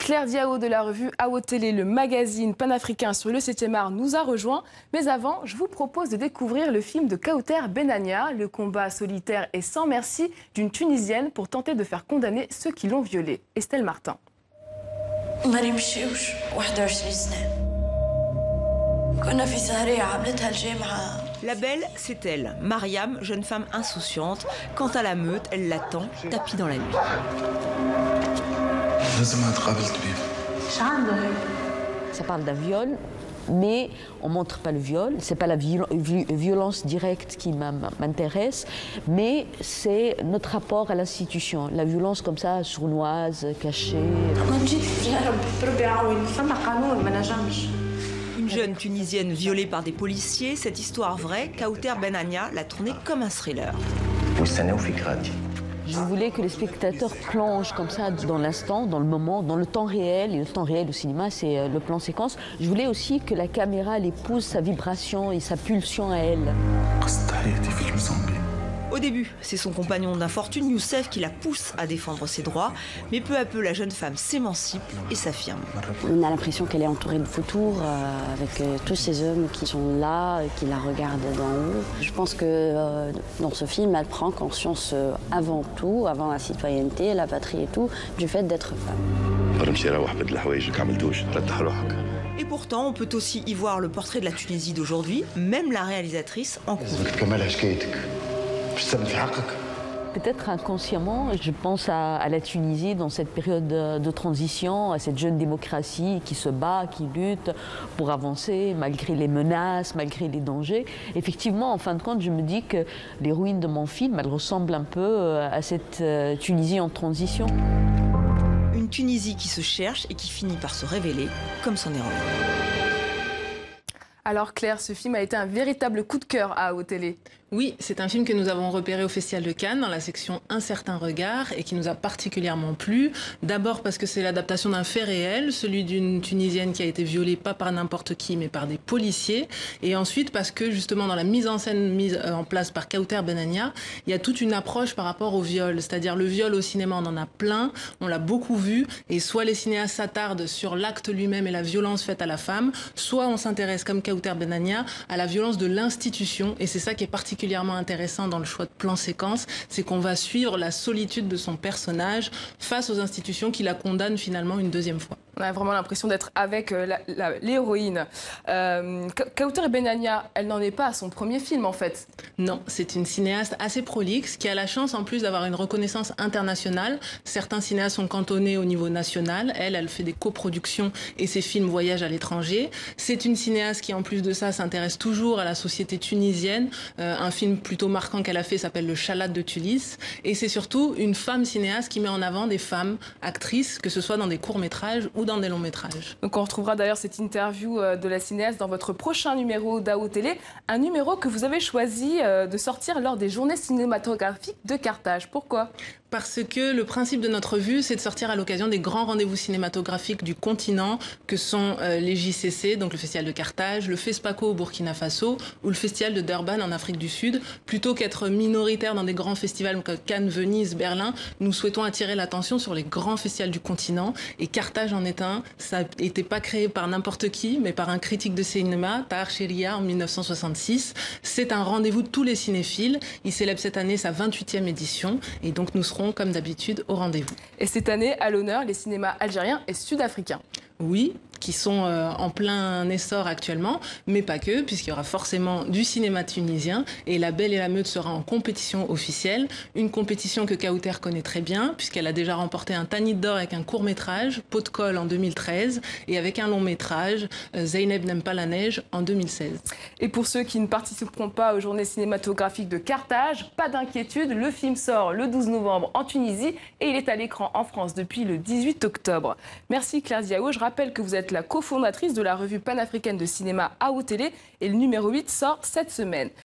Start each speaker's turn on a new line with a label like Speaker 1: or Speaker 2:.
Speaker 1: Claire Diao de la revue AO Télé, le magazine panafricain sur le 7e art, nous a rejoint. Mais avant, je vous propose de découvrir le film de Kaouter Benania, le combat solitaire et sans merci d'une Tunisienne pour tenter de faire condamner ceux qui l'ont violée. Estelle Martin.
Speaker 2: La belle, c'est elle, Mariam, jeune femme insouciante. Quant à la meute, elle l'attend, tapis dans la nuit.
Speaker 3: Ça parle d'un viol, mais on ne montre pas le viol. Ce n'est pas la violence directe qui m'intéresse, mais c'est notre rapport à l'institution. La violence comme ça, sournoise, cachée.
Speaker 2: Une jeune Tunisienne violée par des policiers, cette histoire vraie, Kaouter Benania l'a tournée comme un thriller.
Speaker 3: Je voulais que les spectateurs plongent comme ça dans l'instant, dans le moment, dans le temps réel. Et le temps réel au cinéma, c'est le plan séquence. Je voulais aussi que la caméra elle épouse sa vibration et sa pulsion à elle.
Speaker 2: Au début, c'est son compagnon d'infortune, Youssef, qui la pousse à défendre ses droits. Mais peu à peu, la jeune femme s'émancipe et s'affirme.
Speaker 4: On a l'impression qu'elle est entourée de vautours, avec tous ces hommes qui sont là, qui la regardent d'en haut. Je pense que dans ce film, elle prend conscience avant tout, avant la citoyenneté, la patrie et tout, du fait d'être femme.
Speaker 2: Et pourtant, on peut aussi y voir le portrait de la Tunisie d'aujourd'hui, même la réalisatrice en cours.
Speaker 3: Peut-être inconsciemment, je pense à la Tunisie dans cette période de transition, à cette jeune démocratie qui se bat, qui lutte pour avancer malgré les menaces, malgré les dangers. Effectivement, en fin de compte, je me dis que l'héroïne de mon film, elle ressemble un peu à cette Tunisie en transition.
Speaker 2: Une Tunisie qui se cherche et qui finit par se révéler comme son héroïne.
Speaker 1: Alors Claire, ce film a été un véritable coup de cœur à AO Télé.
Speaker 5: Oui, c'est un film que nous avons repéré au Festival de Cannes dans la section Un certain regard et qui nous a particulièrement plu. D'abord parce que c'est l'adaptation d'un fait réel, celui d'une Tunisienne qui a été violée pas par n'importe qui mais par des policiers. Et ensuite parce que justement dans la mise en scène mise en place par Kaouter Benania, il y a toute une approche par rapport au viol. C'est-à-dire le viol au cinéma, on en a plein, on l'a beaucoup vu. Et soit les cinéastes s'attardent sur l'acte lui-même et la violence faite à la femme, soit on s'intéresse comme Kaouter Benania à la violence de l'institution. Et c'est ça qui est particulièrement intéressant dans le choix de plan-séquence, c'est qu'on va suivre la solitude de son personnage face aux institutions qui la condamnent finalement une deuxième fois.
Speaker 1: On a vraiment l'impression d'être avec l'héroïne. Kaouter Benania, elle n'en est pas à son premier film en fait.
Speaker 5: Non, c'est une cinéaste assez prolixe qui a la chance en plus d'avoir une reconnaissance internationale. Certains cinéastes sont cantonnés au niveau national. Elle fait des coproductions et ses films voyagent à l'étranger. C'est une cinéaste qui en plus de ça s'intéresse toujours à la société tunisienne. Un film plutôt marquant qu'elle a fait s'appelle Le Chalat de Tunis. Et c'est surtout une femme cinéaste qui met en avant des femmes actrices, que ce soit dans des courts-métrages ou dans des longs-métrages.
Speaker 1: Donc on retrouvera d'ailleurs cette interview de la cinéaste dans votre prochain numéro d'AO Télé, un numéro que vous avez choisi de sortir lors des journées cinématographiques de Carthage. Pourquoi ?
Speaker 5: Parce que le principe de notre vue, c'est de sortir à l'occasion des grands rendez-vous cinématographiques du continent, que sont les JCC, donc le Festival de Carthage, le FESPACO au Burkina Faso ou le Festival de Durban en Afrique du Sud. Plutôt qu'être minoritaire dans des grands festivals comme Cannes, Venise, Berlin, nous souhaitons attirer l'attention sur les grands festivals du continent. Et Carthage en est un. Ça n'était pas créé par n'importe qui, mais par un critique de cinéma, Tahar Sheria, en 1966. C'est un rendez-vous de tous les cinéphiles. Il célèbre cette année sa 28e édition. Et donc nous serons comme d'habitude au rendez-vous.
Speaker 1: Et cette année, à l'honneur, les cinémas algériens et sud-africains.
Speaker 5: Oui, qui sont en plein essor actuellement, mais pas que, puisqu'il y aura forcément du cinéma tunisien et La Belle et la Meute sera en compétition officielle, une compétition que Kaouter connaît très bien, puisqu'elle a déjà remporté un Tanit d'or avec un court-métrage, Pot de colle en 2013, et avec un long-métrage, Zeynep n'aime pas la neige, en 2016.
Speaker 1: Et pour ceux qui ne participeront pas aux journées cinématographiques de Carthage, pas d'inquiétude, le film sort le 12 novembre en Tunisie et il est à l'écran en France depuis le 18 octobre. Merci Claire Diao, je rappelle que vous êtes la cofondatrice de la revue panafricaine de cinéma AO Télé et le numéro 8 sort cette semaine.